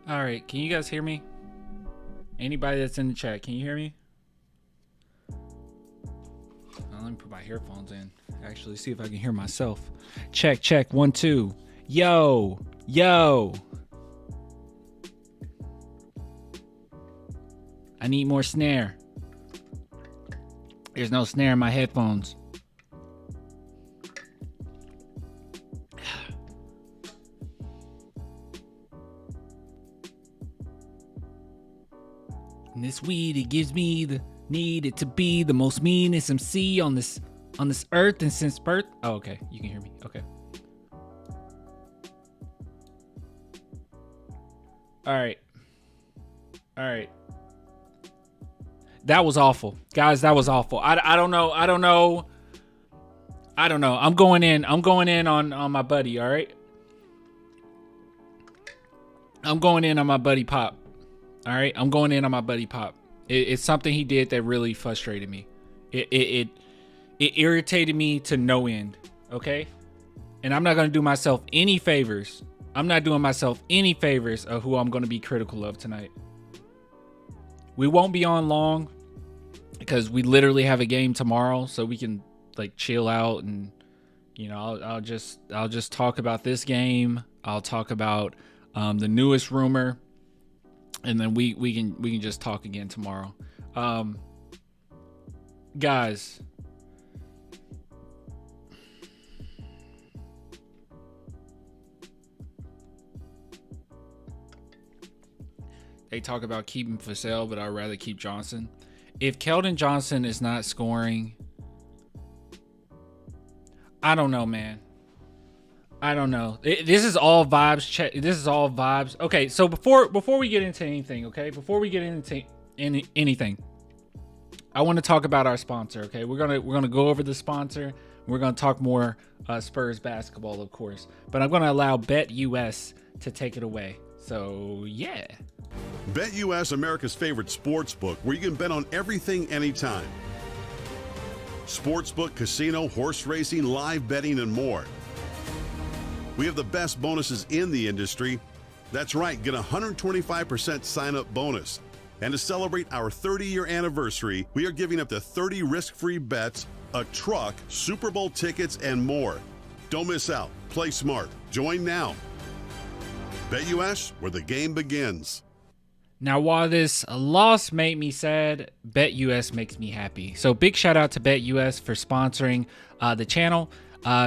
All right, can you guys hear me? Anybody that's in the chat, can you hear me? Let me put my earphones in. Actually, see if I can hear myself. Check, check, 1, 2. Yo, yo. I need more snare. There's no snare in my headphones. And this weed, it gives me the need it to be the most meanest MC on this earth and since birth. Oh, okay. You can hear me. Okay. All right. All right. That was awful. Guys, that was awful. I don't know. I don't know. I'm going in on my buddy, all right? I'm going in on my buddy Pop. All right? I'm going in on my buddy Pop. It's something he did that really frustrated me. It irritated me to no end, okay? And I'm not going to do myself any favors. I'm not doing myself any favors of who I'm going to be critical of tonight. We won't be on long because we literally have a game tomorrow, so we can like chill out and, you know, I'll just talk about this game. I'll talk about the newest rumor, and then we can just talk again tomorrow. Guys, they talk about keeping for sale, but I'd rather keep Johnson. If Keldon Johnson is not scoring, I don't know, man. I don't know. This is all vibes. This is all vibes. Okay, so before we get into anything, okay, before we get into anything, I want to talk about our sponsor. Okay, we're gonna go over the sponsor. We're gonna talk more Spurs basketball, of course, but I'm gonna allow BetUS to take it away. So yeah. BetUS, America's favorite sports book, where you can bet on everything, anytime. Sportsbook, casino, horse racing, live betting, and more. We have the best bonuses in the industry. That's right, get a 125% sign-up bonus. And to celebrate our 30-year anniversary, we are giving up to 30 risk-free bets, a truck, Super Bowl tickets, and more. Don't miss out. Play smart. Join now. BetUS, where the game begins. Now, while this loss made me sad, BetUS makes me happy. So big shout out to BetUS for sponsoring the channel.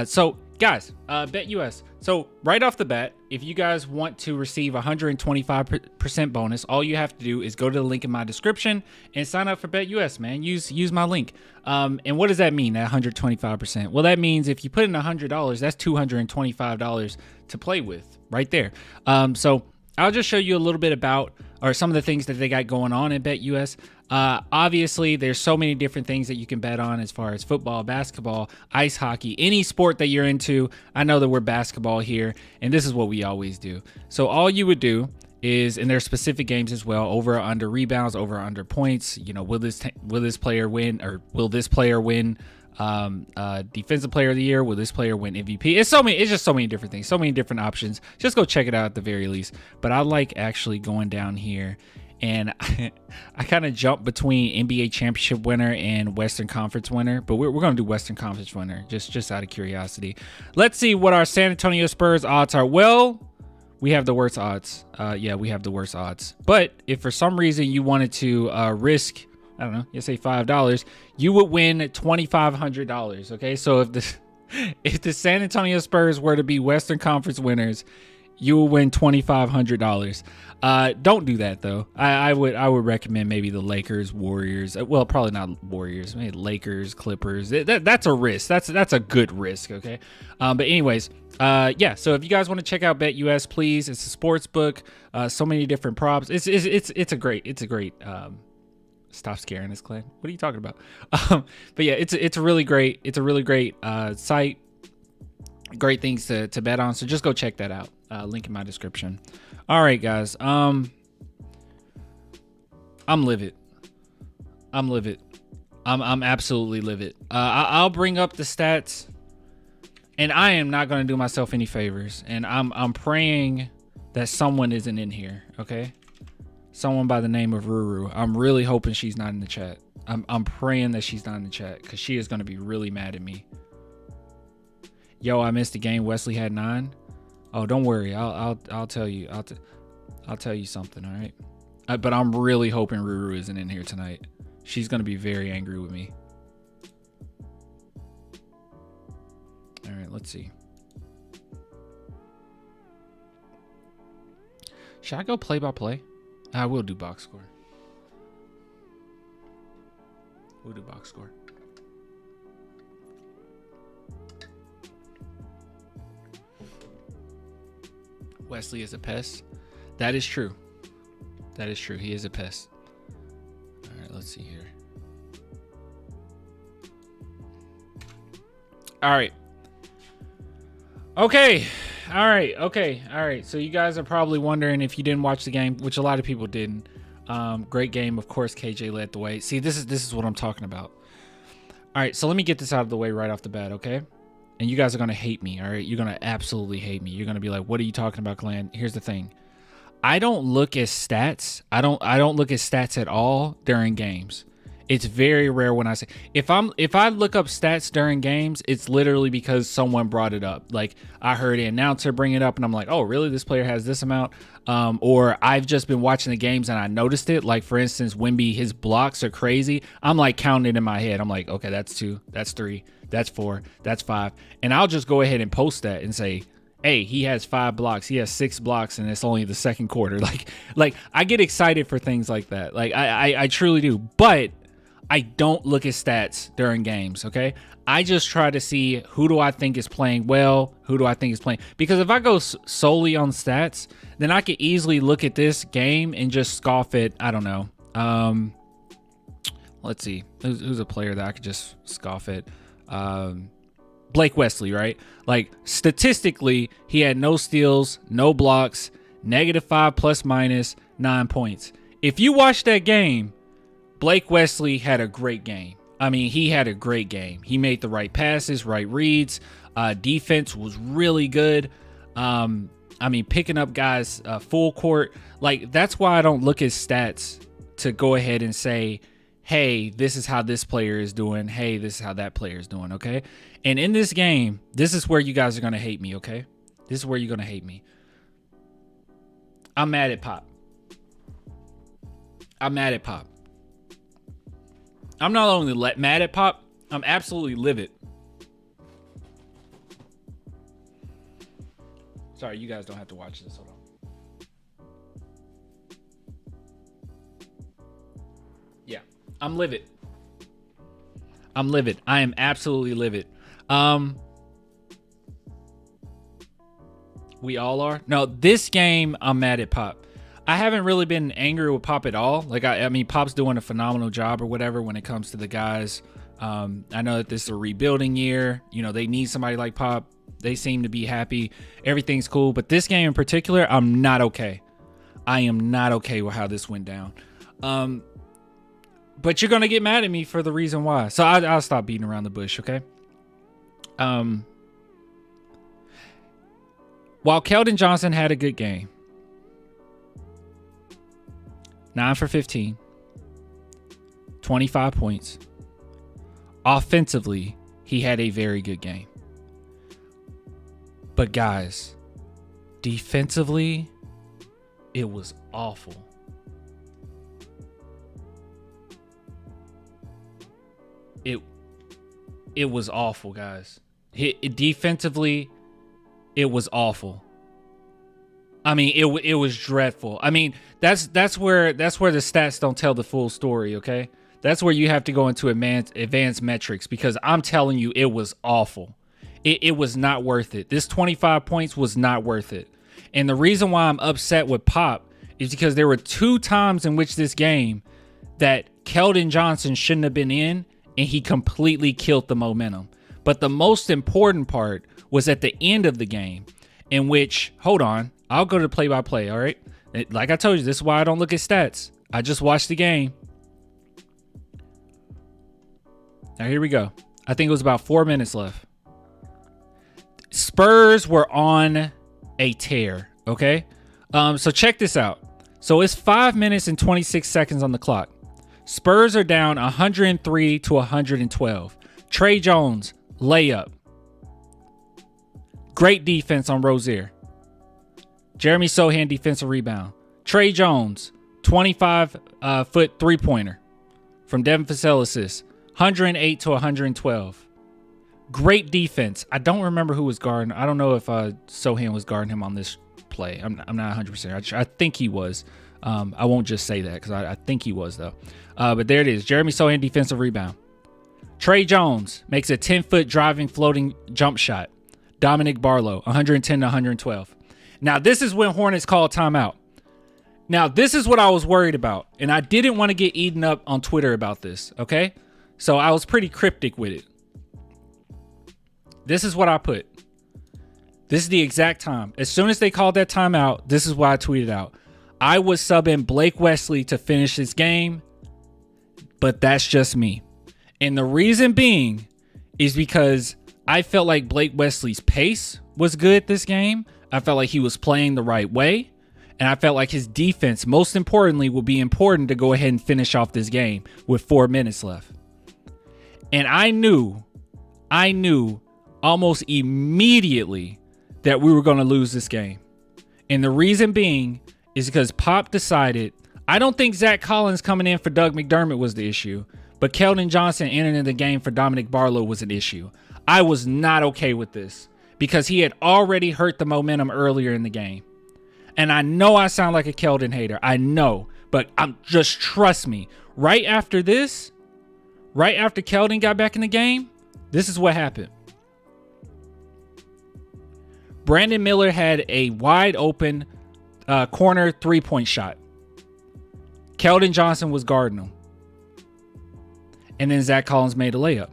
So guys, BetUS. So right off the bat, if you guys want to receive 125% bonus, all you have to do is go to the link in my description and sign up for BetUS, man. Use my link. And what does that mean, that 125%? Well, that means if you put in $100, that's $225 to play with right there. So I'll just show you a little bit about or some of the things that they got going on at BetUS. Obviously, there's so many different things that you can bet on as far as football, basketball, ice hockey, any sport that you're into. I know that we're basketball here, and this is what we always do. So all you would do is, and there's specific games as well, over or under rebounds, over or under points. You know, will this player win, or will this player win defensive player of the year? Will this player win MVP? It's just so many different things, so many different options. Just go check it out at the very least. But I like actually going down here, and I kind of jump between NBA championship winner and Western Conference winner, but we're going to do Western Conference winner just out of curiosity. Let's see what our San Antonio Spurs odds are. Well, we have the worst odds. Yeah, we have the worst odds. But if for some reason you wanted to risk, I don't know, you say $5, you would win $2,500. Okay, so if the San Antonio Spurs were to be Western Conference winners, you will win $2,500. Don't do that though. I would recommend maybe the Lakers, Warriors. Well, probably not Warriors. Maybe Lakers, Clippers. That's a risk. That's a good risk. Okay. But anyways, yeah. So if you guys want to check out BetUS, please. It's a sports book. So many different props. It's a great. Stop scaring us, Clay. What are you talking about? But yeah, it's a really great site. Great things to bet on. So just go check that out. Link in my description. All right, guys. I'm livid. I'm absolutely livid. I'll bring up the stats, and I am not going to do myself any favors. And I'm praying that someone isn't in here, okay? Someone by the name of Ruru. I'm really hoping she's not in the chat. I'm praying that she's not in the chat because she is going to be really mad at me. Yo, I missed the game. Wesley had 9. Oh, don't worry. I'll tell you. I'll tell you something, all right? But I'm really hoping Ruru isn't in here tonight. She's going to be very angry with me. All right, let's see. Should I go play by play? I will do box score. We'll do box score. Wesley is a pest. That is true. That is true. He is a pest. All right, let's see here. All right. Okay. All right. Okay. All right. So you guys are probably wondering if you didn't watch the game, which a lot of people didn't. Great game. Of course, KJ led the way. See, this is what I'm talking about. All right. So let me get this out of the way right off the bat. Okay. And you guys are going to hate me. All right. You're going to absolutely hate me. You're going to be like, what are you talking about, Glenn? Here's the thing. I don't look at stats. I don't look at stats at all during games. It's very rare when I say, if I look up stats during games, it's literally because someone brought it up. Like I heard an announcer bring it up and I'm like, oh, really? This player has this amount. Or I've just been watching the games and I noticed it. Like for instance, Wemby, his blocks are crazy. I'm like counting it in my head. I'm like, okay, that's 2, that's 3, that's 4, that's 5. And I'll just go ahead and post that and say, hey, he has 5 blocks. He has 6 blocks and it's only the second quarter. Like I get excited for things like that. Like I truly do. But I don't look at stats during games, okay? I just try to see who do I think is playing well, who do I think is playing. Because if I go solely on stats, then I could easily look at this game and just scoff at, I don't know. Let's see. Who's a player that I could just scoff at? Blake Wesley, right? Like, statistically, he had no steals, no blocks, -5 plus/minus 9 points. If you watch that game, Blake Wesley had a great game. I mean, he had a great game. He made the right passes, right reads. Defense was really good. I mean, picking up guys full court. Like, that's why I don't look at stats to go ahead and say, hey, this is how this player is doing. Hey, this is how that player is doing, okay? And in this game, this is where you guys are going to hate me, okay? This is where you're going to hate me. I'm mad at Pop. I'm mad at Pop. I'm not only mad at Pop, I'm absolutely livid. Sorry, you guys don't have to watch this. Hold on. Yeah, I'm livid. I'm livid. I am absolutely livid. We all are. No, this game, I'm mad at Pop. I haven't really been angry with Pop at all. Like, I mean, Pop's doing a phenomenal job or whatever when it comes to the guys. I know that this is a rebuilding year. You know, they need somebody like Pop. They seem to be happy. Everything's cool. But this game in particular, I'm not okay. I am not okay with how this went down. But you're going to get mad at me for the reason why. So I'll stop beating around the bush, okay? While Keldon Johnson had a good game, 9 for 15, 25 points. Offensively, he had a very good game. But guys, defensively, it was awful. It was awful, guys. Defensively, it was awful. I mean, it was dreadful. I mean, that's where the stats don't tell the full story, okay? That's where you have to go into advanced metrics, because I'm telling you, it was awful. It was not worth it. This 25 points was not worth it. And the reason why I'm upset with Pop is because there were 2 times in which this game that Keldon Johnson shouldn't have been in, and he completely killed the momentum. But the most important part was at the end of the game, in which, hold on, I'll go to play-by-play, all right? Like I told you, this is why I don't look at stats. I just watched the game. Now, here we go. I think it was about 4 minutes left. Spurs were on a tear, okay? So check this out. So it's 5 minutes and 26 seconds on the clock. Spurs are down 103 to 112. Trey Jones, layup. Great defense on Rozier. Jeremy Sohan, defensive rebound. Trey Jones, 25-foot three-pointer from Devin Vassell assist. 108 to 112. Great defense. I don't remember who was guarding. I don't know if Sohan was guarding him on this play. I'm not 100%. I think he was. I won't just say that because I think he was, though. But there it is. Jeremy Sohan, defensive rebound. Trey Jones makes a 10-foot driving floating jump shot. Dominic Barlow, 110 to 112. Now, this is when Hornets call timeout. Now, this is what I was worried about, and I didn't want to get eaten up on Twitter about this, okay? So I was pretty cryptic with it. This is what I put. This is the exact time. As soon as they called that timeout, this is what I tweeted out. I was subbing Blake Wesley to finish this game, but that's just me. And the reason being is because I felt like Blake Wesley's pace was good this game. I felt like he was playing the right way. And I felt like his defense, most importantly, will be important to go ahead and finish off this game with 4 minutes left. And I knew almost immediately that we were going to lose this game. And the reason being is because Pop decided, I don't think Zach Collins coming in for Doug McDermott was the issue, but Keldon Johnson entering the game for Dominic Barlow was an issue. I was not okay with this because he had already hurt the momentum earlier in the game. And I know I sound like a Keldon hater. I know, but just trust me. Right after this, right after Keldon got back in the game, this is what happened. Brandon Miller had a wide open corner 3-point shot. Keldon Johnson was guarding him. And then Zach Collins made a layup.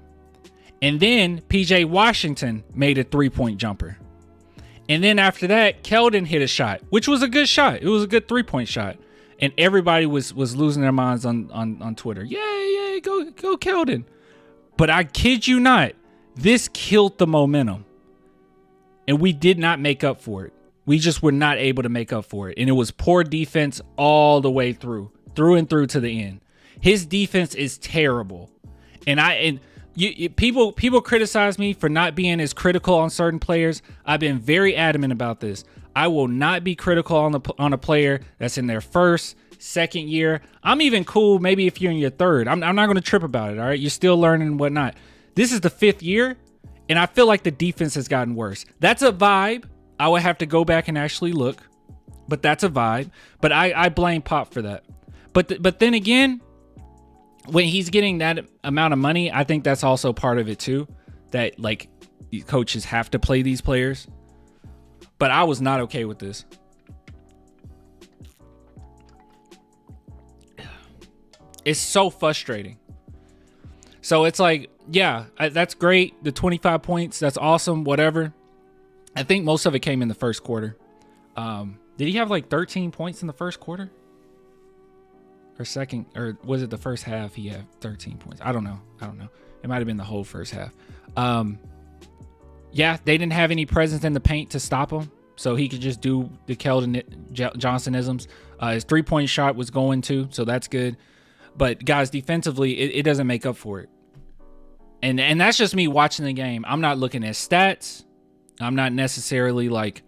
And then PJ Washington made a 3-point jumper. And then after that, Keldon hit a shot, which was a good shot. It was a good 3-point shot. And everybody was losing their minds on Twitter. Yay, go Keldon. But I kid you not, this killed the momentum. And we did not make up for it. We just were not able to make up for it. And it was poor defense all the way through and through to the end. His defense is terrible. And people criticize me for not being as critical on certain players. I've been very adamant about this. I will not be critical on a player that's in their first, second year. I'm even cool maybe if you're in your third. I'm not going to trip about it, all right? You're still learning and whatnot. This is the 5th year, and I feel like the defense has gotten worse. That's a vibe. I would have to go back and actually look, but that's a vibe. But I blame Pop for that. But then again, when he's getting that amount of money, I think that's also part of it too. That like coaches have to play these players. But I was not okay with this. It's so frustrating. So it's like, yeah, that's great. The 25 points, that's awesome, whatever. I think most of it came in the first quarter. Did he have like 13 points in the first quarter? Or second, or was it the first half he had 13 points? I don't know. It might have been the whole first half. Yeah, they didn't have any presence in the paint to stop him, so he could just do the Keldon Johnson-isms. His 3-point shot was going to, so that's good. But guys, defensively, it doesn't make up for it. And that's just me watching the game. I'm not looking at stats. I'm not necessarily like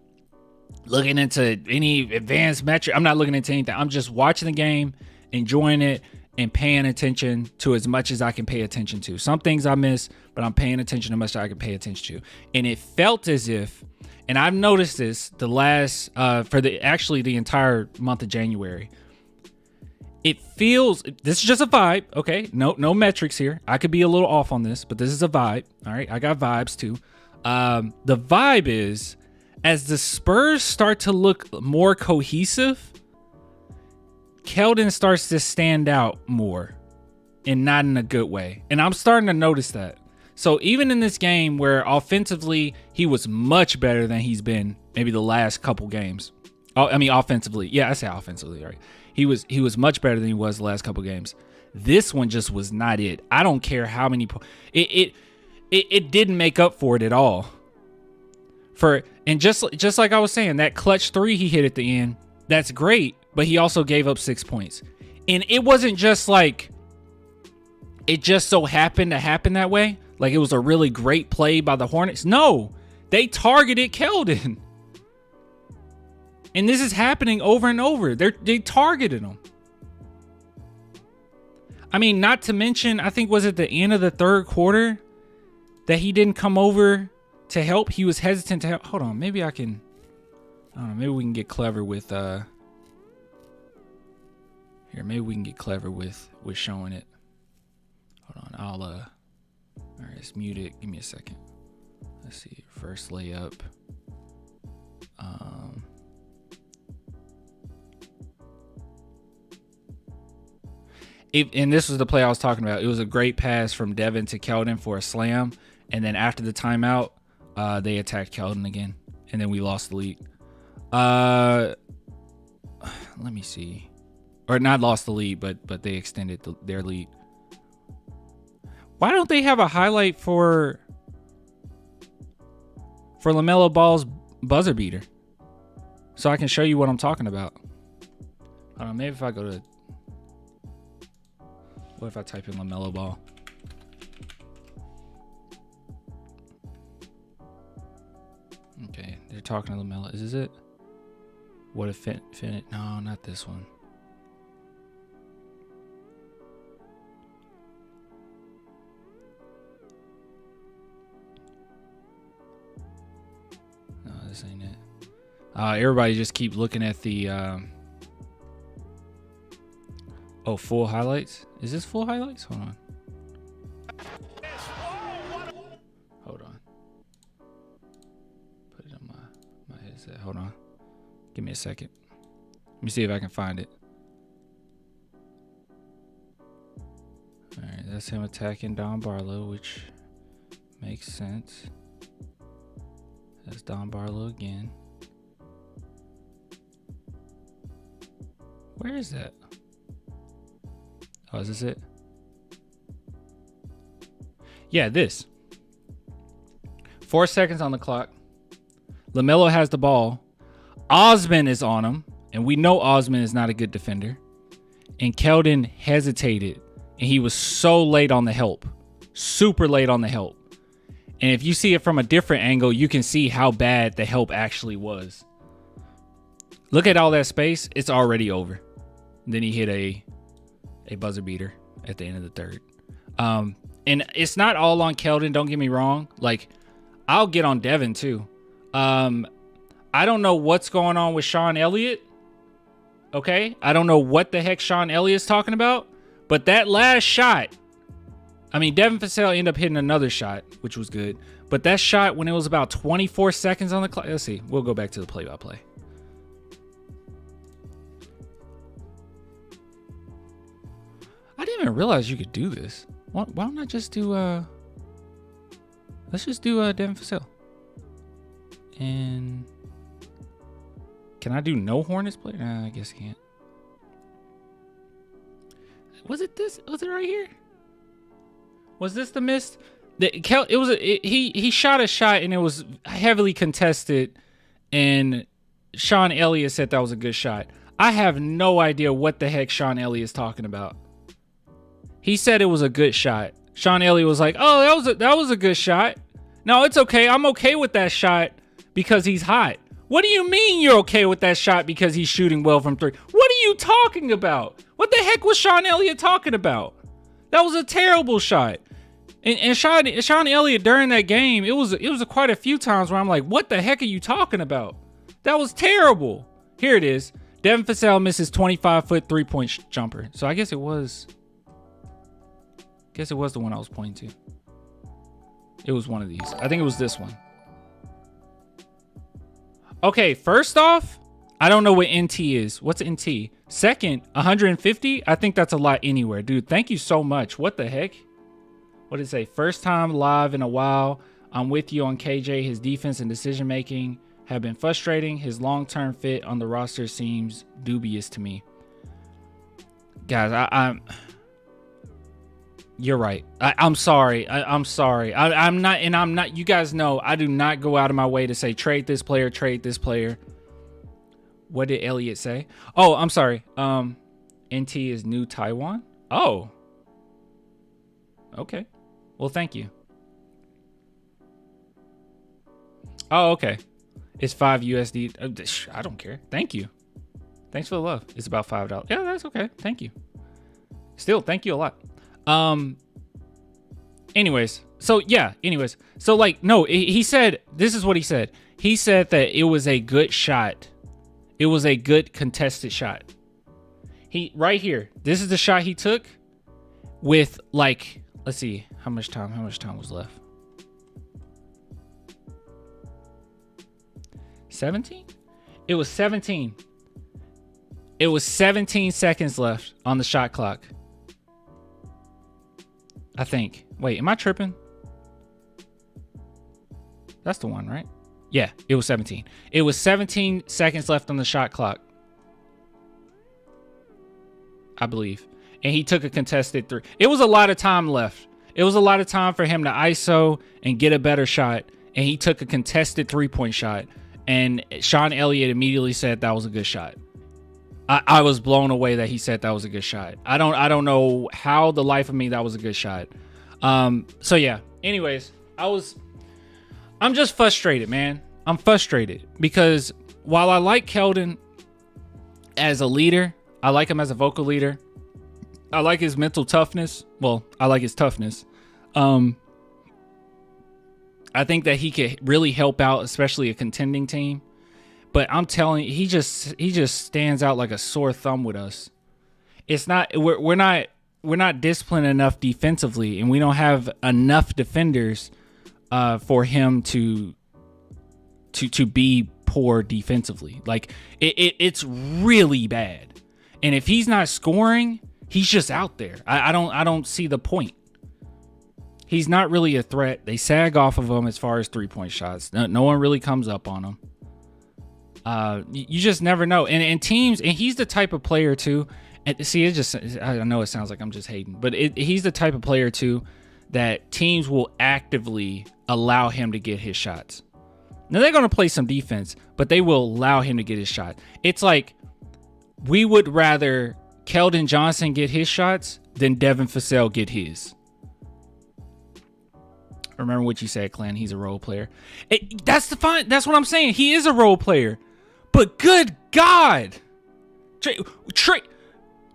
looking into any advanced metric. I'm not looking into anything. I'm just watching the game, enjoying it, and paying attention to as much as I can pay attention to. Some things I miss, but I'm paying attention to much as I can pay attention to. And it felt as if, and I've noticed this the last for the entire month of January. It feels, this is just a vibe, okay? No metrics here. I could be a little off on this, but this is a vibe. All right, I got vibes too. The vibe is, as the Spurs start to look more cohesive, Keldon starts to stand out more, and not in a good way. And I'm starting to notice that. So even in this game where offensively he was much better than he's been maybe the last couple games. I mean offensively. Yeah, I say offensively, right? He was much better than he was the last couple games. This one just was not it. I don't care how many it didn't make up for it at all. And just like I was saying, that clutch 3 he hit at the end That's great, but he also gave up 6 points. And it wasn't just like it just so happened to happen that way. Like it was a really great play by the Hornets. No, they targeted Keldon. And this is happening over and over. They targeted him. I mean, not to mention, I think was at the end of the third quarter that he didn't come over to help. He was hesitant to help. Hold on, maybe I don't know, maybe we can get clever with here, maybe we can get clever with showing it. Hold on, all right, let's mute it. Give me a second. Let's see. First layup. And this was the play I was talking about. It was a great pass from Devin to Keldon for a slam. And then after the timeout, they attacked Keldon again. And then we lost the lead. Let me see. Or not lost the lead, but they extended their lead. Why don't they have a highlight for LaMelo Ball's buzzer beater? So I can show you what I'm talking about. I don't know, maybe if I go to... What if I type in LaMelo Ball? Okay, they're talking to LaMelo. Is this it? What if fit? No, not this one. No, this ain't it. Everybody just keep looking at the... Oh, full highlights? Is this full highlights? Hold on. Hold on. Put it on my headset. Hold on. Give me a second. Let me see if I can find it. Alright, that's him attacking Don Barlow, which makes sense. That's Don Barlow again. Where is that? Oh, is this it? Yeah, this. 4 seconds on the clock. LaMelo has the ball. Osman is on him. And we know Osman is not a good defender. And Keldon hesitated. And he was so late on the help. Super late on the help. And if you see it from a different angle, you can see how bad the help actually was. Look at all that space. It's already over. And then he hit a buzzer beater at the end of the third. And it's not all on Keldon, don't get me wrong. Like, I'll get on Devin too. I don't know what's going on with Sean Elliott. Okay? I don't know what the heck Sean Elliott's talking about. But that last shot, I mean, Devin Vassell ended up hitting another shot, which was good. But that shot when it was about 24 seconds on the clock. Let's see. We'll go back to the play-by-play. I didn't even realize you could do this. Why don't I just do let's just do Devin Vassell. And can I do no Hornets player? Nah, I guess I can't. Was it this? Was it right here? Was this the miss? He shot a shot and it was heavily contested, and Sean Elliott said that was a good shot. I have no idea what the heck Sean Elliott is talking about. He said it was a good shot. Sean Elliott was like, "Oh, that was a good shot. No, it's okay. I'm okay with that shot because he's hot." What do you mean you're okay with that shot because he's shooting well from three? What are you talking about? What the heck was Sean Elliott talking about? That was a terrible shot. And Sean Elliott during that game, it was quite a few times where I'm like, what the heck are you talking about? That was terrible. Here it is. Devin Vassell misses 25-foot three-point jumper. So I guess it was the one I was pointing to. It was one of these. I think it was this one. Okay, first off, I don't know what NT is. What's NT? Second, 150? I think that's a lot anywhere. Dude, thank you so much. What the heck? What did it say? First time live in a while. I'm with you on KJ. His defense and decision-making have been frustrating. His long-term fit on the roster seems dubious to me. Guys, I'm... You're right. I'm sorry. I'm sorry. I'm not. You guys know I do not go out of my way to say trade this player. What did Elliot say? Oh, I'm sorry. NT is New Taiwan. Oh. Okay. Well, thank you. Oh, okay. It's 5 USD. I don't care. Thank you. Thanks for the love. It's about $5. Yeah, that's okay. Thank you. Still, thank you a lot. Anyways, so yeah, so like, no, he said, this is what he said. He said that it was a good shot. It was a good contested shot. Right here, this is the shot he took with, like, let's see, how much time was left? 17? It was 17. It was 17 seconds left on the shot clock. I think. Wait, am I tripping? That's the one, right? Yeah, it was 17. It was 17 seconds left on the shot clock, I believe. And he took a contested 3. It was a lot of time left. It was a lot of time for him to ISO and get a better shot. And he took a contested 3-point shot. And Sean Elliott immediately said that was a good shot. I was blown away that he said that was a good shot. I don't know how the life of me that was a good shot. So yeah. Anyways, I'm just frustrated, man. I'm frustrated because while I like Keldon as a leader, I like him as a vocal leader. I like his mental toughness. Well, I like his toughness. I think that he could really help out, especially a contending team. But I'm telling you, he just stands out like a sore thumb with us. It's not we're not disciplined enough defensively, and we don't have enough defenders for him to be poor defensively. Like it's really bad. And if he's not scoring, he's just out there. I don't see the point. He's not really a threat. They sag off of him as far as 3-point shots. No one really comes up on him. You just never know. And teams, and he's the type of player too. And see, I know it sounds like I'm just hating, but he's the type of player too that teams will actively allow him to get his shots. Now they're going to play some defense, but they will allow him to get his shot. It's like we would rather Keldon Johnson get his shots than Devin Vassell get his. Remember what you said, Clan. He's a role player. That's what I'm saying. He is a role player. But good God.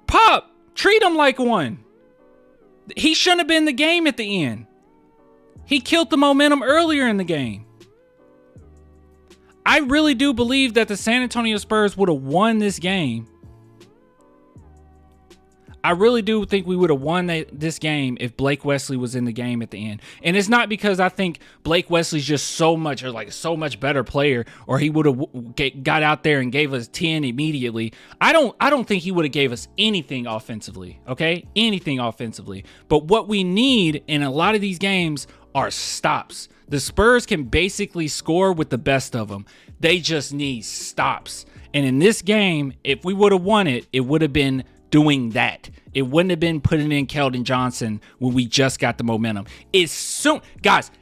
Pop, treat him like one. He shouldn't have been in the game at the end. He killed the momentum earlier in the game. I really do believe that the San Antonio Spurs would have won this game. I really do think we would have won this game if Blake Wesley was in the game at the end. And it's not because I think Blake Wesley's just so much better player, or he would have got out there and gave us 10 immediately. I don't think he would have gave us anything offensively, okay? Anything offensively. But what we need in a lot of these games are stops. The Spurs can basically score with the best of them. They just need stops. And in this game, if we would have won it, it would have been doing that. It wouldn't have been putting in Keldon Johnson when we just got the momentum. As soon as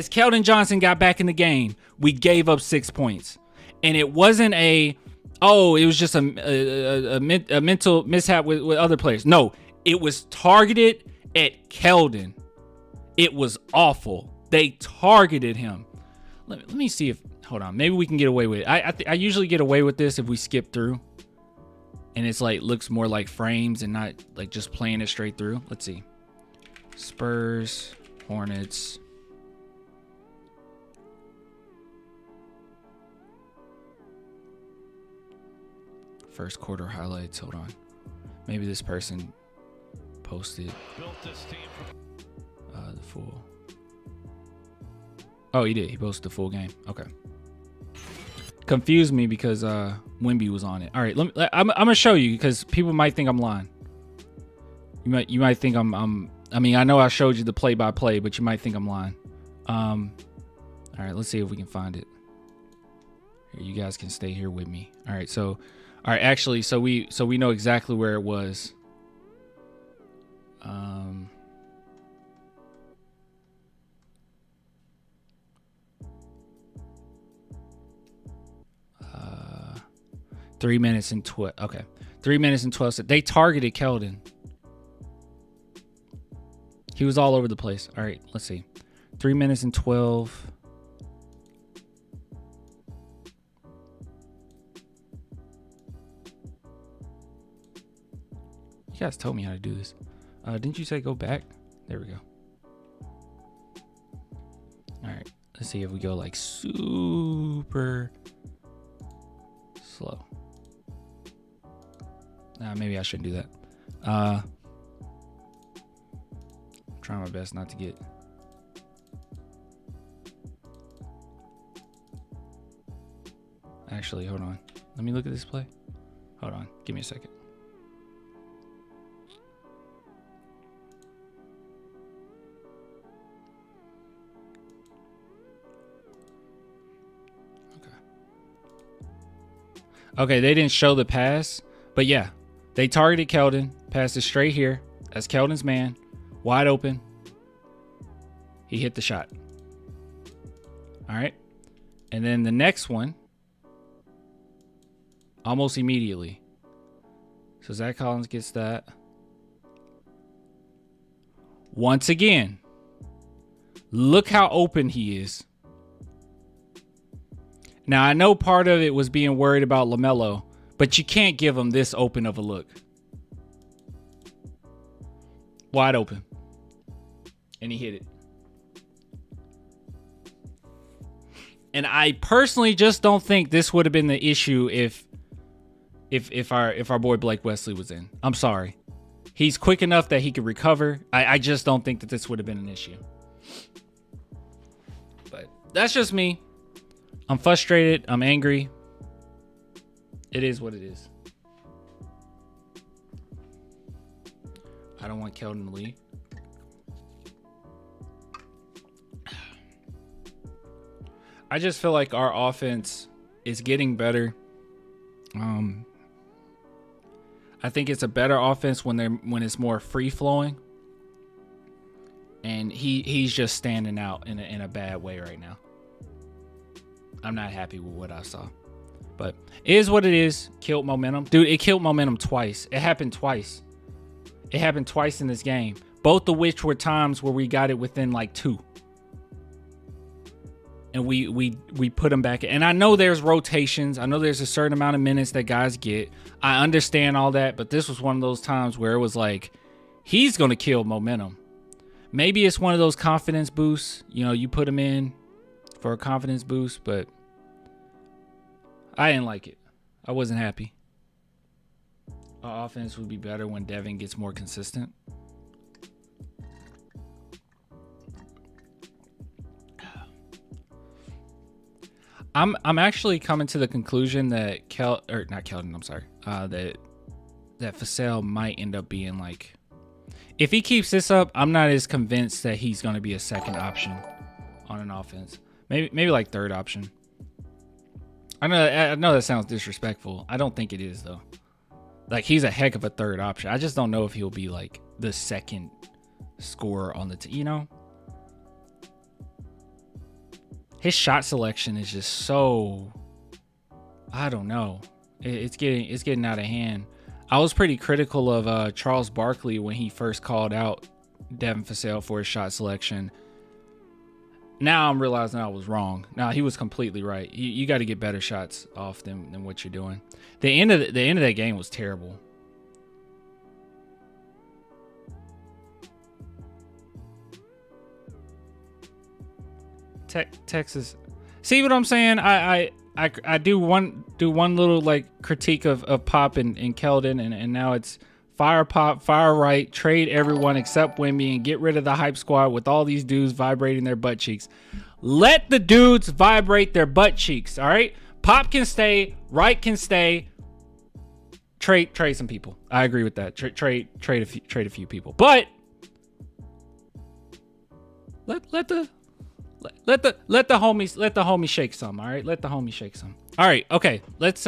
Keldon Johnson got back in the game, we gave up 6 points. And it wasn't it was just a mental mishap with other players. No, it was targeted at Keldon. It was awful. They targeted him. Let me see if, hold on, maybe we can get away with it. I usually get away with this if we skip through. And it's like, looks more like frames and not like just playing it straight through. Let's see. Spurs, Hornets. First quarter highlights. Hold on. Maybe this person posted the full. Oh, he did. He posted the full game. Okay. Confused me because Wemby was on it. All right, I'm gonna show you because people might think I'm lying. You might think I'm. I mean, I know I showed you the play-by-play, but you might think I'm lying. All right, let's see if we can find it. Here, you guys can stay here with me. All right, actually, so we know exactly where it was. 3 minutes and 12. Okay. 3 minutes and 12 seconds. They targeted Keldon. He was all over the place. All right, let's see. 3 minutes and 12. You guys told me how to do this. Didn't you say go back? There we go. All right, let's see if we go like super slow. Maybe I shouldn't do that. I'm trying my best not to get. Actually, hold on. Let me look at this play. Hold on. Give me a second. Okay, they didn't show the pass, but yeah, they targeted Keldon, passed it straight here. That's Keldon's man, wide open. He hit the shot. All right, and then the next one, almost immediately. So Zach Collins gets that. Once again, look how open he is. Now, I know part of it was being worried about LaMelo, but you can't give him this open of a look. Wide open. And he hit it. And I personally just don't think this would have been the issue if our boy Blake Wesley was in. I'm sorry. He's quick enough that he could recover. I just don't think that this would have been an issue. But that's just me. I'm frustrated. I'm angry. It is what it is. I don't want Keldon to leave. I just feel like our offense is getting better. I think it's a better offense when it's more free flowing. And he's just standing out in a bad way right now. I'm not happy with what I saw. But it is what it is. Killed momentum. Dude, it killed momentum twice. It happened twice. It happened twice in this game. Both of which were times where we got it within like 2. And we put them back. And I know there's rotations. I know there's a certain amount of minutes that guys get. I understand all that. But this was one of those times where it was like, he's going to kill momentum. Maybe it's one of those confidence boosts. You know, you put him in for a confidence boost, but I didn't like it. I wasn't happy. Our offense would be better when Devin gets more consistent. I'm actually coming to the conclusion that that Vassell might end up being like, if he keeps this up, I'm not as convinced that he's going to be a second option on an offense. Maybe like third option. I know that sounds disrespectful. I don't think it is though. Like, he's a heck of a third option. I just don't know if he'll be like the second scorer on the team. You know, his shot selection is just so, I don't know. It's getting out of hand. I was pretty critical of Charles Barkley when he first called out Devin Vassell for his shot selection. Now I'm realizing I was wrong. Now he was completely right. You got to get better shots off than what you're doing. The end of that game was terrible. Texas. See what I'm saying? I do one little like critique of Pop and Keldon, and now it's fire Pop, fire right, trade everyone except Wemby, and get rid of the hype squad with all these dudes vibrating their butt cheeks. Let the dudes vibrate their butt cheeks, all right? Pop can stay, Wright can stay. Trade some people. I agree with that. Trade a few people, but let the homie shake some, all right? Let the homie shake some. All right, okay. Let's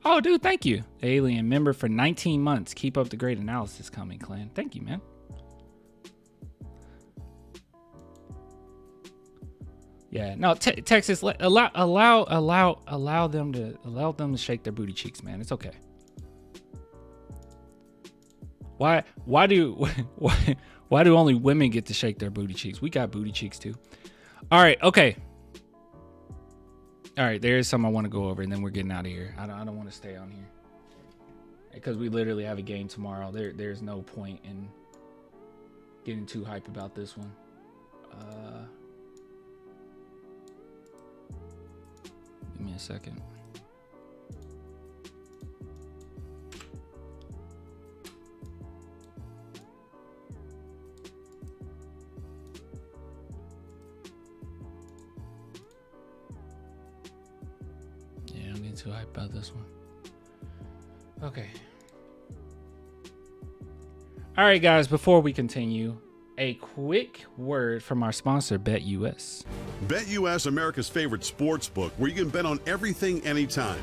Oh, dude, thank you. Alien member for 19 months. Keep up the great analysis coming, clan. Thank you, man. Yeah, no, Texas, allow them to shake their booty cheeks, man. It's okay. Why do only women get to shake their booty cheeks? We got booty cheeks too. All right, okay. All right, there is some I want to go over, and then we're getting out of here. I don't want to stay on here because we literally have a game tomorrow. There's no point in getting too hype about this one. Give me a second. Too hyped about this one. Okay. All right, guys, before we continue, a quick word from our sponsor, BetUS. BetUS, America's favorite sports book, where you can bet on everything anytime.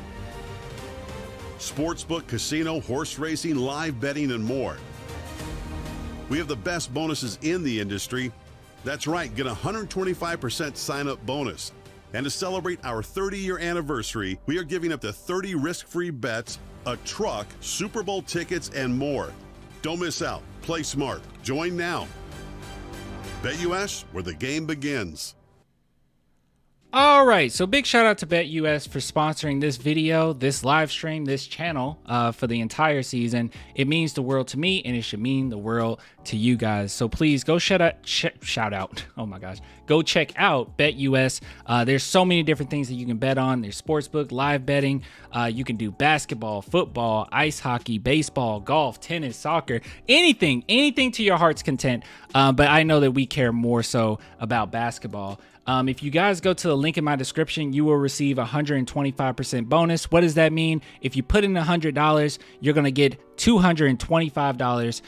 Sportsbook, casino, horse racing, live betting, and more. We have the best bonuses in the industry. That's right, get a 125% sign-up bonus. And to celebrate our 30-year anniversary, we are giving up to 30 risk-free bets, a truck, Super Bowl tickets, and more. Don't miss out. Play smart. Join now. BetUS, where the game begins. All right, so big shout out to BetUS for sponsoring this video, this live stream, this channel for the entire season. It means the world to me, and it should mean the world to you guys. So please go shout out. Oh my gosh, go check out BetUS. There's so many different things that you can bet on. There's sportsbook, live betting. You can do basketball, football, ice hockey, baseball, golf, tennis, soccer, anything to your heart's content. But I know that we care more so about basketball. If you guys go to the link in my description, you will receive a 125% bonus. What does that mean? If you put in $100, you're going to get $225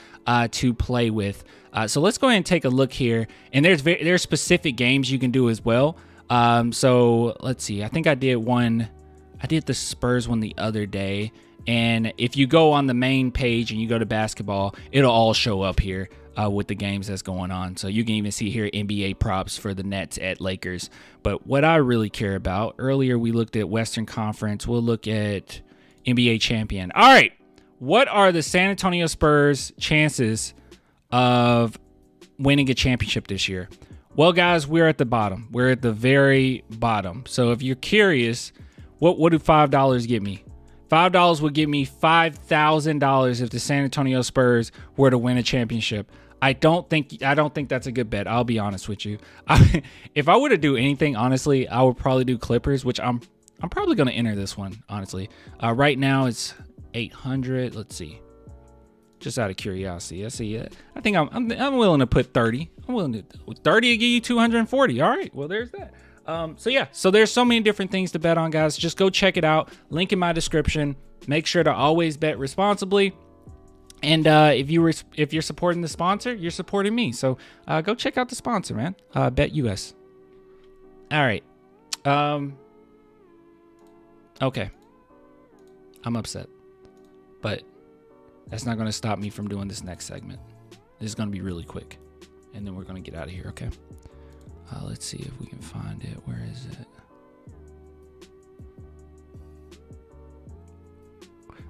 to play with. So let's go ahead and take a look here. And there's specific games you can do as well. So let's see. I think I did the Spurs one the other day. And if you go on the main page and you go to basketball, it'll all show up here. With the games that's going on. So you can even see here NBA props for the Nets at Lakers. But what I really care about, earlier we looked at Western Conference. We'll look at NBA champion. All right. What are the San Antonio Spurs chances of winning a championship this year? Well, guys, we're at the bottom. We're at the very bottom. So if you're curious, what do $5 get me? $5 would give me $5,000 if the San Antonio Spurs were to win a championship. I don't think that's a good bet. I'll be honest with you. If I were to do anything, honestly, I would probably do Clippers, which I'm probably going to enter this one, honestly. Right now it's 800. Let's see. Just out of curiosity. I see it. I think I'm willing to put 30. I'm willing to 30 to give you 240. All right. Well, there's that. So yeah, so there's so many different things to bet on, guys. Just go check it out. Link in my description. Make sure to always bet responsibly. And if you're supporting the sponsor, you're supporting me. So go check out the sponsor, man. BetUS. All right. Okay. I'm upset, but that's not going to stop me from doing this next segment. This is going to be really quick, and then we're going to get out of here. Okay. Let's see if we can find it. Where is it?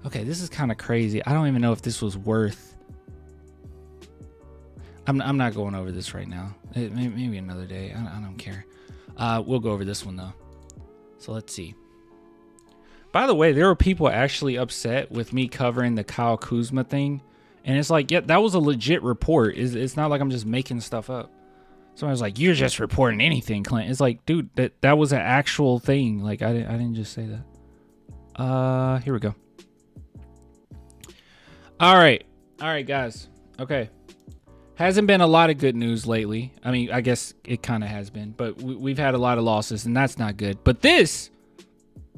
Okay, this is kind of crazy. I don't even know if this was worth. I'm not going over this right now. Maybe another day. I don't care. We'll go over this one though. So let's see. By the way, there were people actually upset with me covering the Kyle Kuzma thing, and it's like, yeah, that was a legit report. It's not like I'm just making stuff up. Somebody's like, you're just reporting anything, Clint. It's like, dude, that was an actual thing. Like, I didn't just say that. Here we go. All right, guys. Okay. Hasn't been a lot of good news lately. I mean, I guess it kind of has been, but we've had a lot of losses, and that's not good. But this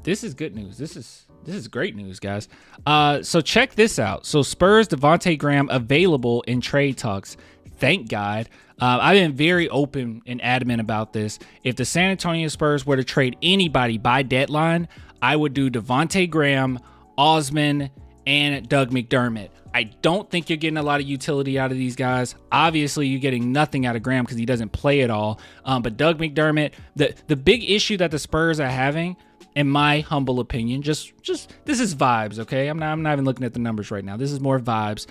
is good news. This is great news, guys. So check this out. So Spurs, Devontae Graham available in trade talks. Thank God. I've been very open and adamant about this. If the San Antonio Spurs were to trade anybody by deadline, I would do Devontae Graham, Osman, and Doug McDermott. I don't think you're getting a lot of utility out of these guys. Obviously, you're getting nothing out of Graham because he doesn't play at all. But Doug McDermott, the big issue that the Spurs are having, in my humble opinion, just this is vibes, okay? I'm not even looking at the numbers right now. This is more vibes.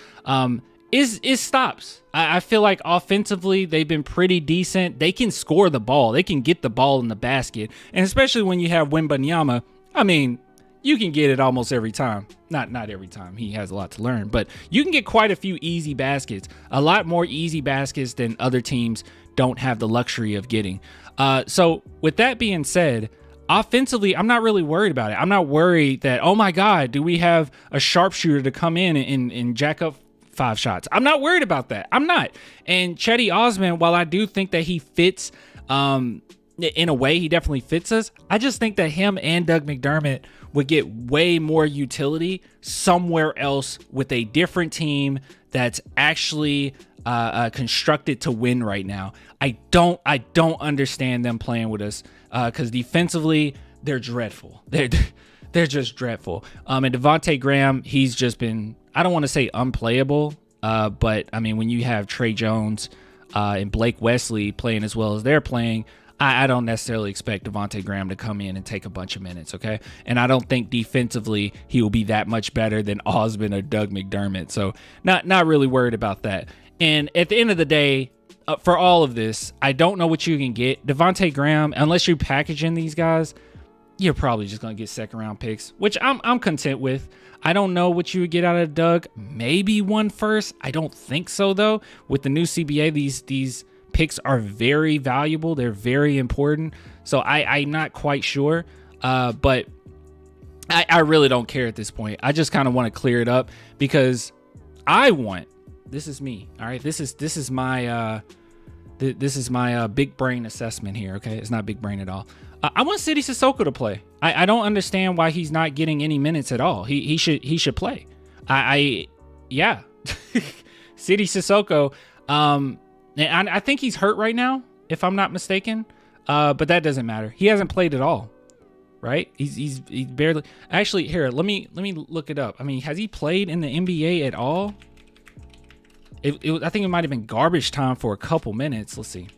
Is stops. I feel like offensively they've been pretty decent. They can score the ball. They can get the ball in the basket, and especially when you have Wembanyama, I mean, you can get it almost every time. Not every time. He has a lot to learn, but you can get quite a few easy baskets. A lot more easy baskets than other teams don't have the luxury of getting. So with that being said, offensively, I'm not really worried about it. I'm not worried that, oh my God, do we have a sharpshooter to come in and jack up 5 shots? I'm not worried about that. I'm not. And Chetty Osman, while I do think that he fits, in a way, he definitely fits us. I just think that him and Doug McDermott would get way more utility somewhere else with a different team that's actually constructed to win right now. I don't understand them playing with us because defensively they're dreadful. They're just dreadful. And Devontae Graham, he's just been, I don't want to say unplayable, but I mean, when you have Trey Jones and Blake Wesley playing as well as they're playing, I don't necessarily expect Devontae Graham to come in and take a bunch of minutes, okay? And I don't think defensively he will be that much better than Osman or Doug McDermott. So not really worried about that. And at the end of the day, for all of this, I don't know what you can get. Devontae Graham, unless you're packaging these guys, you're probably just going to get second-round picks, which I'm content with. I don't know what you would get out of Doug. Maybe 1 first. I don't think so, though. With the new CBA, these picks are very valuable. They're very important. So I'm not quite sure. But I really don't care at this point. I just kind of want to clear it up because this is me. All right. This is my big brain assessment here. Okay. It's not big brain at all. I want Sidy Cissoko to play. I don't understand why he's not getting any minutes at all. He should play. Yeah. Sidy Cissoko. And I think he's hurt right now, if I'm not mistaken. But that doesn't matter. He hasn't played at all, right? He's barely. Actually, here, let me look it up. I mean, has he played in the NBA at all? I think it might have been garbage time for a couple minutes. Let's see.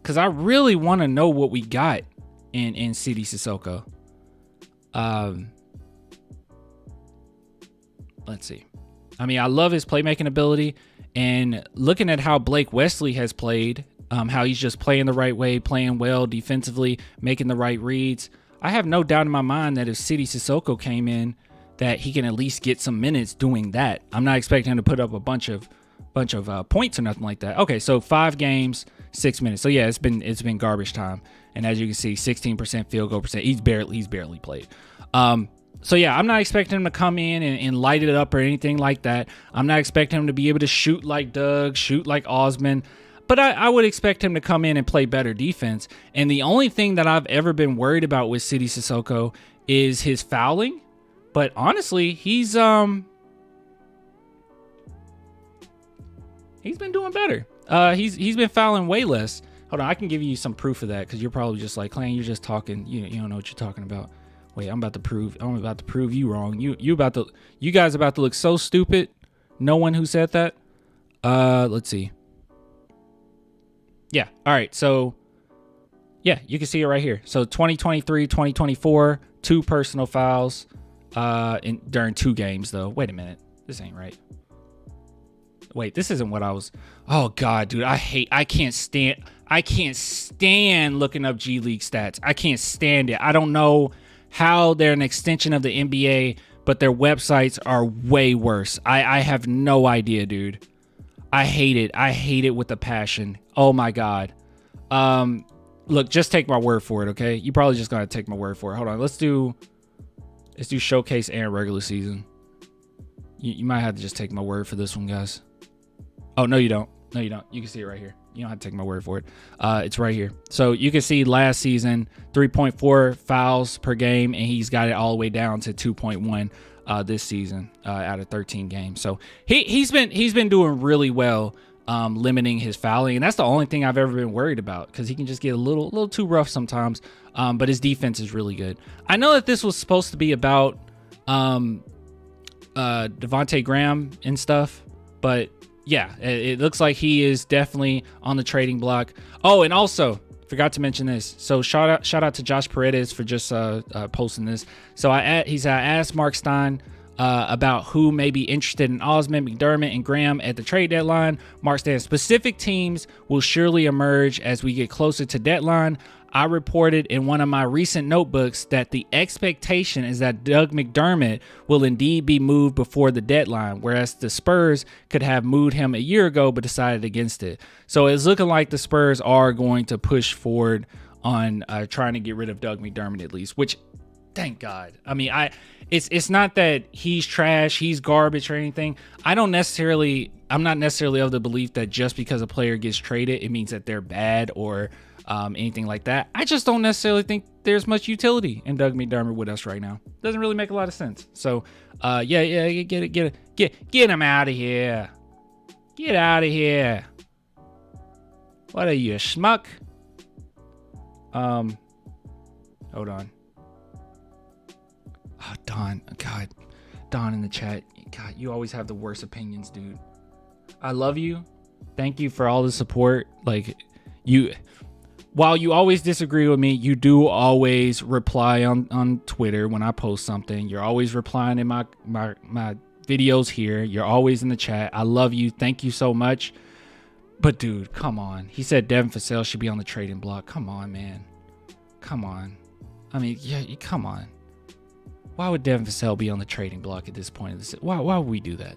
Because I really want to know what we got in Sidy Cissoko. Let's see. I mean, I love his playmaking ability, and looking at how Blake Wesley has played, how he's just playing the right way, playing well defensively, making the right reads. I have no doubt in my mind that if Sidy Cissoko came in, that he can at least get some minutes doing that. I'm not expecting him to put up a bunch of points or nothing like that. Okay, so 5 games, 6 minutes. So yeah, it's been garbage time, and as you can see, 16% field goal percent. He's barely played. So yeah, I'm not expecting him to come in and light it up or anything like that. I'm not expecting him to be able to shoot like Doug, shoot like Osman, but I would expect him to come in and play better defense. And the only thing that I've ever been worried about with Sidy Cissoko is his fouling. But honestly, he's been doing better. He's been fouling way less. Hold on, I can give you some proof of that because you're probably just like, Clan, you're just talking. You don't know what you're talking about. Wait, I'm about to prove you wrong. You guys about to look so stupid. No one who said that. Let's see. Yeah. All right. So yeah, you can see it right here. So 2023, 2024, 2 personal fouls during 2 games though. Wait a minute. This ain't right. Wait, this isn't what I was. Oh God, dude, I can't stand looking up G League stats. I can't stand it. I don't know how they're an extension of the NBA, but their websites are way worse. I have no idea, dude. I hate it. I hate it with a passion. Oh my God. Look, just take my word for it, okay? You probably just gotta take my word for it. Hold on, let's do showcase and regular season. You might have to just take my word for this one, guys. Oh, no, you don't. No, you don't. You can see it right here. You don't have to take my word for it. It's right here. So you can see last season, 3.4 fouls per game, and he's got it all the way down to 2.1 this season out of 13 games. So he's been doing really well limiting his fouling, and that's the only thing I've ever been worried about because he can just get a little too rough sometimes. But his defense is really good. I know that this was supposed to be about Devontae Graham and stuff. But yeah, it looks like he is definitely on the trading block. Oh, and also forgot to mention this. So shout out to Josh Paredes for just posting this. So I asked Mark Stein about who may be interested in Osman, McDermott, and Graham at the trade deadline. Mark Stein, specific teams will surely emerge as we get closer to deadline. I reported in one of my recent notebooks that the expectation is that Doug McDermott will indeed be moved before the deadline, whereas the Spurs could have moved him a year ago but decided against it. So it's looking like the Spurs are going to push forward on trying to get rid of Doug McDermott at least, which, thank God. I mean, it's not that he's trash, he's garbage or anything. I'm not necessarily of the belief that just because a player gets traded, it means that they're bad or anything like that. I just don't necessarily think there's much utility in Doug McDermott with us right now. Doesn't really make a lot of sense. So, get him out of here. Get out of here. What are you, a schmuck? Hold on. Oh, Don. God. Don in the chat. God, you always have the worst opinions, dude. I love you. Thank you for all the support. Like, while you always disagree with me, you do always reply on Twitter when I post something. You're always replying in my videos here. You're always in the chat. I love you. Thank you so much. But dude, come on. He said Devin Vassell should be on the trading block. Come on, man. Come on. I mean, yeah, come on. Why would Devin Vassell be on the trading block at this point? Why would we do that?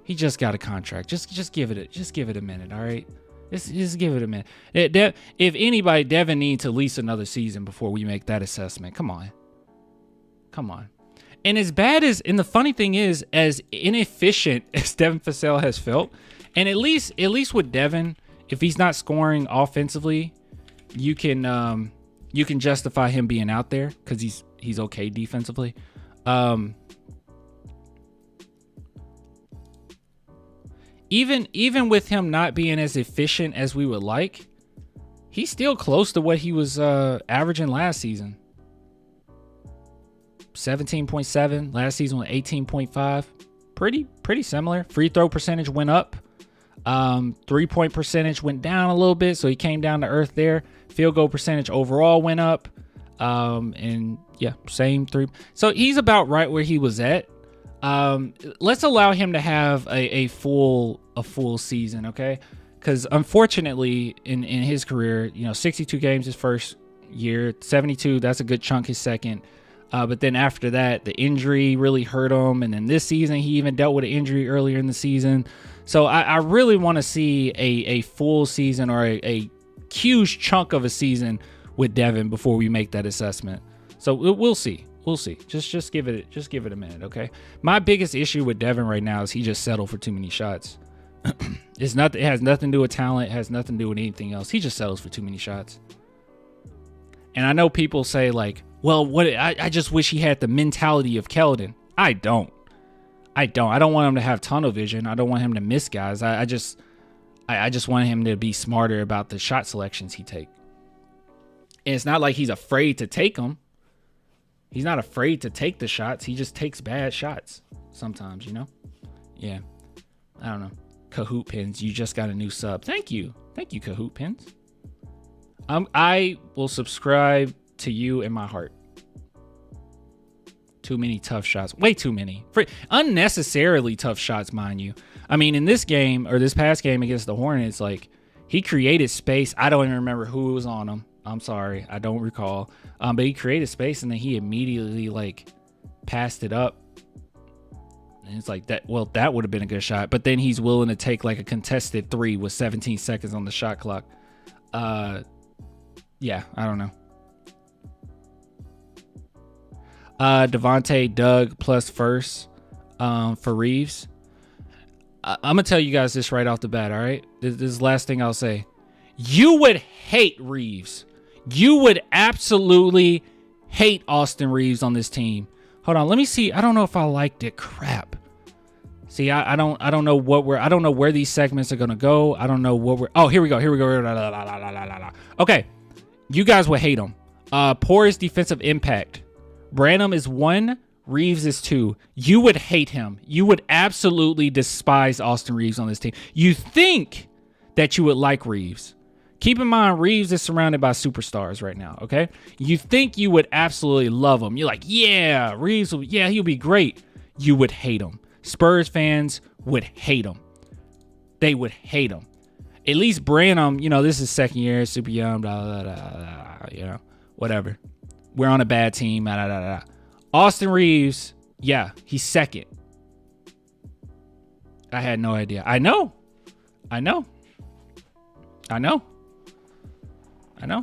He just got a contract. Just give it a minute, all right? Just give it a minute. If anybody, Devin needs at least another season before we make that assessment. Come on. And and the funny thing is, as inefficient as Devin Vassell has felt, and at least with Devin, if he's not scoring offensively, you can justify him being out there because he's okay defensively. Even with him not being as efficient as we would like, he's still close to what he was averaging last season. 17.7. Last season was 18.5. Pretty similar. Free throw percentage went up. 3-point percentage went down a little bit, so he came down to earth there. Field goal percentage overall went up. And yeah, same three. So he's about right where he was at. Let's allow him to have a full season, okay? Because unfortunately, in his career, 62 games his first year, 72, that's a good chunk his second. But then after that, the injury really hurt him. And then this season, he even dealt with an injury earlier in the season. So I really want to see a full season or a huge chunk of a season with Devin before we make that assessment. So we'll see. We'll see. Just give it a minute, okay? My biggest issue with Devin right now is he just settled for too many shots. It has nothing to do with talent. It has nothing to do with anything else. He just settles for too many shots. And I know people say like, well, I just wish he had the mentality of Keldon. I don't want him to have tunnel vision. I don't want him to miss guys. I just want him to be smarter about the shot selections he take. And it's not like he's afraid to take them. He's not afraid to take the shots. He just takes bad shots sometimes, Yeah. I don't know. Kahoot Pins, you just got a new sub. Thank you, Kahoot Pins. I will subscribe to you in my heart. Too many tough shots. Way too many. Unnecessarily tough shots, mind you. I mean, in this game, or this past game against the Hornets, like, he created space. I don't even remember who was on him. I'm sorry. I don't recall. But he created space, and then he immediately, like, passed it up. And it's like, that would have been a good shot. But then he's willing to take, like, a contested 3 with 17 seconds on the shot clock. Yeah, I don't know. Devontae, Doug plus first for Reeves. I'm going to tell you guys this right off the bat, all right? This is the last thing I'll say. You would hate Reeves. You would absolutely hate Austin Reeves on this team. Hold on, let me see. I don't know if I liked it. Crap. See, I don't know where these segments are going to go. I don't know what we're... Oh, here we go. Okay. You guys would hate him. Poorest defensive impact. Branham is 1, Reeves is 2. You would hate him. You would absolutely despise Austin Reeves on this team. You think that you would like Reeves. Keep in mind, Reeves is surrounded by superstars right now, okay? You think you would absolutely love him. You're like, yeah, Reeves, he'll be great. You would hate him. Spurs fans would hate him. They would hate him. At least Branham, this is second year, super young, blah, blah, blah, blah, whatever. We're on a bad team, blah, blah, blah. Austin Reeves, yeah, he's second. I had no idea. I know.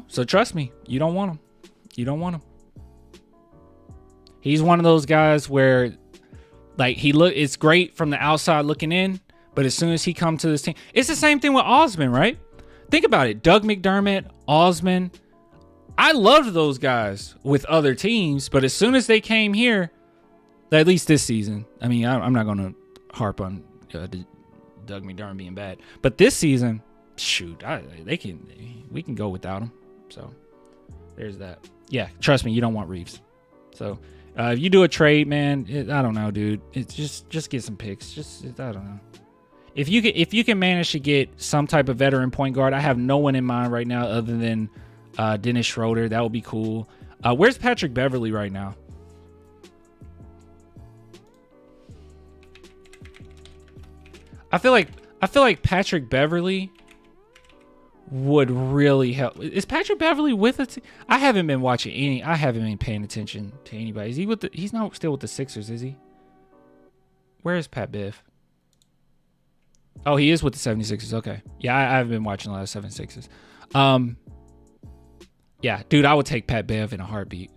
So trust me, you don't want him. He's one of those guys where, like, it's great from the outside looking in, but as soon as he comes to this team, it's the same thing with Osman, right? Think about it. Doug McDermott, Osman. I loved those guys with other teams, but as soon as they came here, at least this season, I mean, I'm not going to harp on Doug McDermott being bad, but this season, shoot, we can go without him. So there's that. Yeah, trust me, you don't want Reeves. So if you do a trade, man, I don't know, dude. It's just get some picks. I don't know. If you can manage to get some type of veteran point guard, I have no one in mind right now other than Dennis Schroeder. That would be cool. Where's Patrick Beverley right now? I feel like Patrick Beverley would really help. Is Patrick Beverley with us? I haven't been watching any. I haven't been paying attention to anybody. Is he with he's not still with the Sixers, is he? Where is Pat Bev? Oh, he is with the 76ers. Okay. Yeah, I haven't been watching a lot of 76ers. Yeah, dude, I would take Pat Bev in a heartbeat.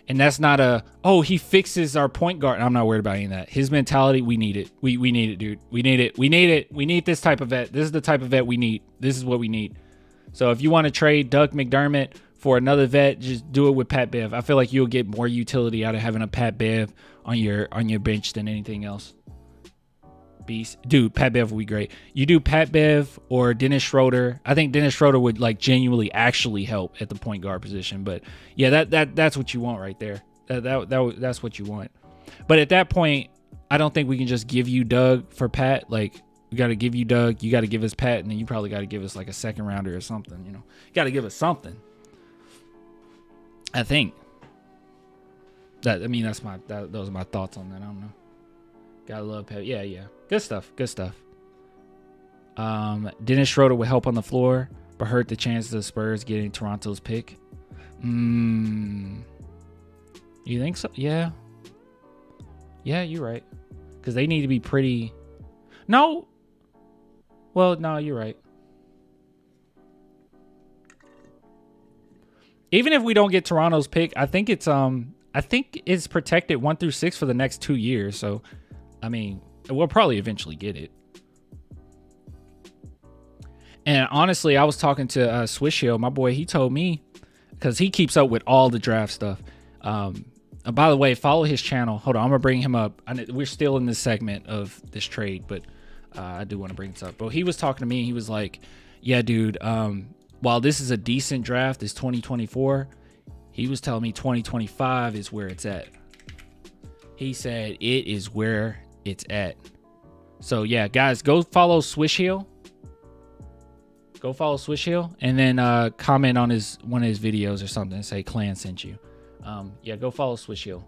And that's not he fixes our point guard. I'm not worried about any of that. His mentality, we need it. We need it, dude. We need it. We need it. We need this type of vet. This is the type of vet we need. This is what we need. So if you want to trade Doug McDermott for another vet, just do it with Pat Bev. I feel like you'll get more utility out of having a Pat Bev on your bench than anything else. Beast. Dude, Pat Bev would be great. You do Pat Bev or Dennis Schroeder. I think Dennis Schroeder would like genuinely actually help at the point guard position. But yeah, that's what you want right there. That's what you want. But at that point, I don't think we can just give you Doug for Pat. Like, we got to give you Doug. You got to give us Pat, and then you probably got to give us like a second rounder or something. You got to give us something. I think. Those are my thoughts on that. I don't know. Gotta love Pat. Yeah. Good stuff. Dennis Schroeder would help on the floor, but hurt the chances of Spurs getting Toronto's pick. You think so? Yeah. Yeah, you're right. Because they need to be pretty. No. Well, no, you're right. Even if we don't get Toronto's pick, I think it's protected 1 through 6 for the next 2 years. So, I mean, we'll probably eventually get it. And honestly, I was talking to Swish Hill, my boy. He told me, because he keeps up with all the draft stuff. By the way, follow his channel. Hold on, I'm gonna bring him up. We're still in this segment of this trade, but I do want to bring this up. But he was talking to me. He was like, "Yeah, dude. While this is a decent draft, it's 2024. He was telling me 2025 is where it's at. He said it is where it's at. So yeah, guys, go follow Swish Hill. Go follow Swish Hill, and then comment on one of his videos or something and say Clan sent you. Yeah, go follow Swish Hill.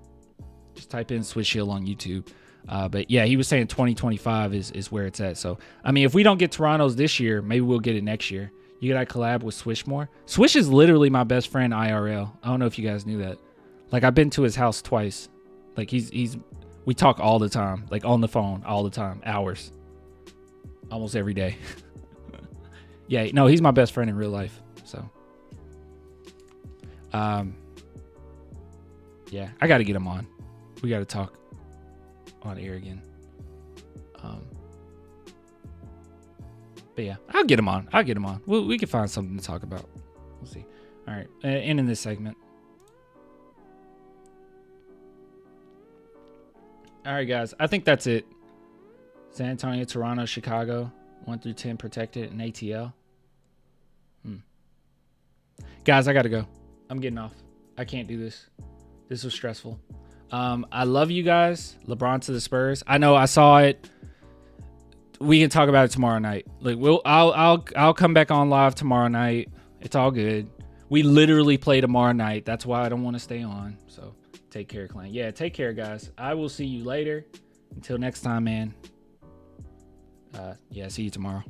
Just type in Swish Hill on YouTube. But yeah, he was saying 2025 is where it's at. So I mean, if we don't get Toronto's this year, maybe we'll get it next year. You gotta collab with Swish more. Swish is literally my best friend IRL. I don't know if you guys knew that. Like, I've been to his house twice. Like, we talk all the time, like on the phone all the time, hours, almost every day. Yeah, no, he's my best friend in real life. So, yeah, I got to get him on. We got to talk on air again. But yeah, I'll get him on. We can find something to talk about. We'll see. All right, ending this segment. All right, guys, I think that's it. San Antonio, Toronto, Chicago, 1 through 10 protected, and ATL. Guys, I got to go. I'm getting off. I can't do this. This was stressful. I love you guys. LeBron to the Spurs. I know I saw it. We can talk about it tomorrow night. Like I'll come back on live tomorrow night. It's all good. We literally play tomorrow night. That's why I don't want to stay on. So take care, clan. Yeah, take care, guys. I will see you later. Until next time, man. Yeah, see you tomorrow.